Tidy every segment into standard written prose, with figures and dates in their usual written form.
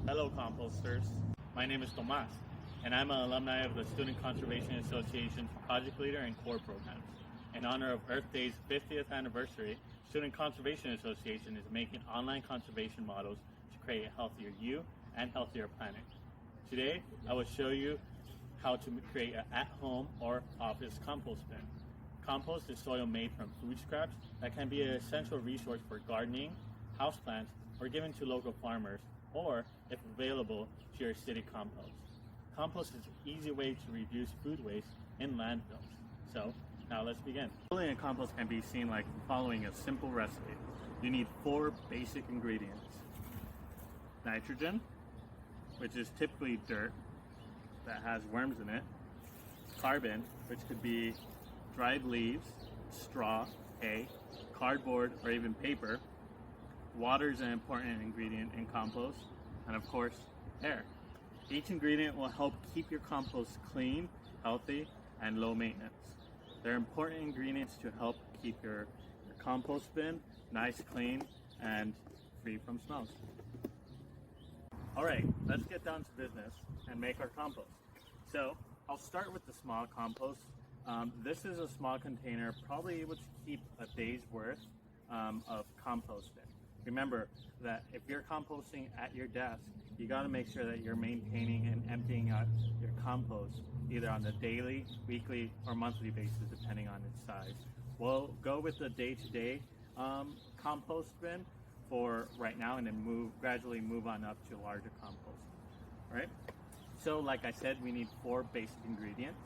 Hello composters, my name is Tomas and I'm an alumni of the Student Conservation Association's Project Leader and Core programs. In honor of Earth Day's 50th anniversary, Student Conservation Association is making online conservation models to create a healthier you and healthier planet. Today I will show you how to create an at-home or office compost bin. Compost is soil made from food scraps that can be an essential resource for gardening, houseplants, or given to local farmers, or, if available, to your city compost. Compost is an easy way to reduce food waste in landfills. So, now let's begin. Building a compost can be seen like following a simple recipe. You need 4 basic ingredients. Nitrogen, which is typically dirt that has worms in it. Carbon, which could be dried leaves, straw, hay, cardboard, or even paper. Water is an important ingredient in compost, and of course, air. Each ingredient will help keep your compost clean, healthy, and low maintenance. They're important ingredients to help keep your compost bin nice, clean, and free from smells. Alright, let's get down to business and make our compost. So, I'll start with the small compost. This is a small container, probably able to keep a day's worth of compost in. Remember that if you're composting at your desk, you got to make sure that you're maintaining and emptying out your compost either on a daily, weekly, or monthly basis depending on its size. We'll go with the day-to-day compost bin for right now and then gradually move on up to larger compost. All right? So like I said, we need 4 basic ingredients.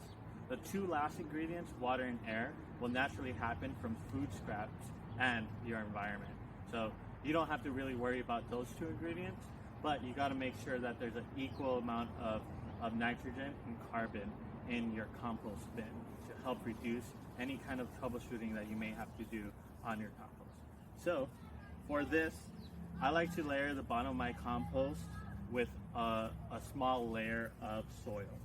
The 2 last ingredients, water and air, will naturally happen from food scraps and your environment. So you don't have to really worry about those 2 ingredients, but you got to make sure that there's an equal amount of nitrogen and carbon in your compost bin to help reduce any kind of troubleshooting that you may have to do on your compost. So for this, I like to layer the bottom of my compost with a small layer of soil.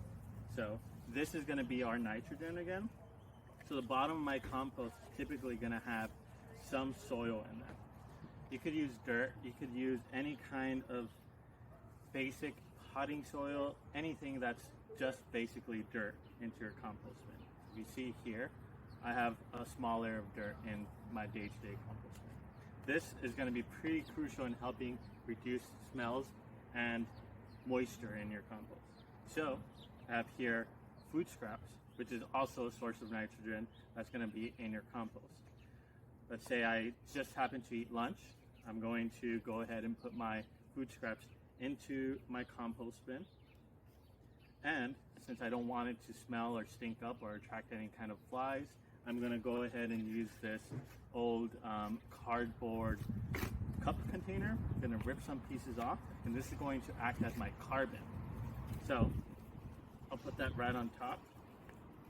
So this is going to be our nitrogen again. So the bottom of my compost is typically going to have some soil in there. You could use dirt, you could use any kind of basic potting soil, anything that's just basically dirt into your compost bin. If you see here, I have a small layer of dirt in my day-to-day compost bin. This is going to be pretty crucial in helping reduce smells and moisture in your compost. So I have here food scraps, which is also a source of nitrogen that's going to be in your compost. Let's say I just happen to eat lunch. I'm going to go ahead and put my food scraps into my compost bin. And since I don't want it to smell or stink up or attract any kind of flies, I'm going to go ahead and use this old cardboard cup container. I'm going to rip some pieces off, and this is going to act as my carbon. So I'll put that right on top,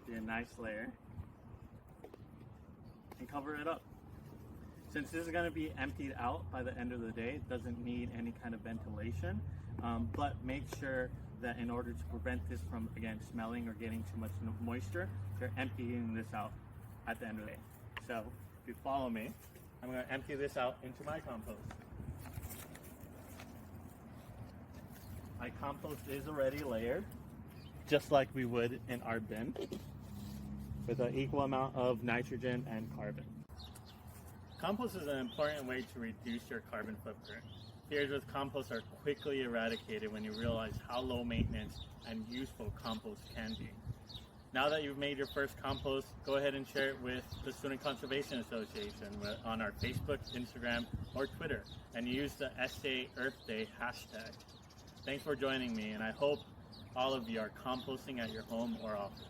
be a nice layer, and cover it up. Since this is going to be emptied out by the end of the day, it doesn't need any kind of ventilation, but make sure that in order to prevent this from, again, smelling or getting too much moisture, you're emptying this out at the end of the day. So if you follow me, I'm going to empty this out into my compost. My compost is already layered, just like we would in our bin, with an equal amount of nitrogen and carbon. Compost is an important way to reduce your carbon footprint. Fears with compost are quickly eradicated when you realize how low maintenance and useful compost can be. Now that you've made your first compost, go ahead and share it with the Student Conservation Association on our Facebook, Instagram, or Twitter, and use the SA Earth Day hashtag. Thanks for joining me, and I hope all of you are composting at your home or office.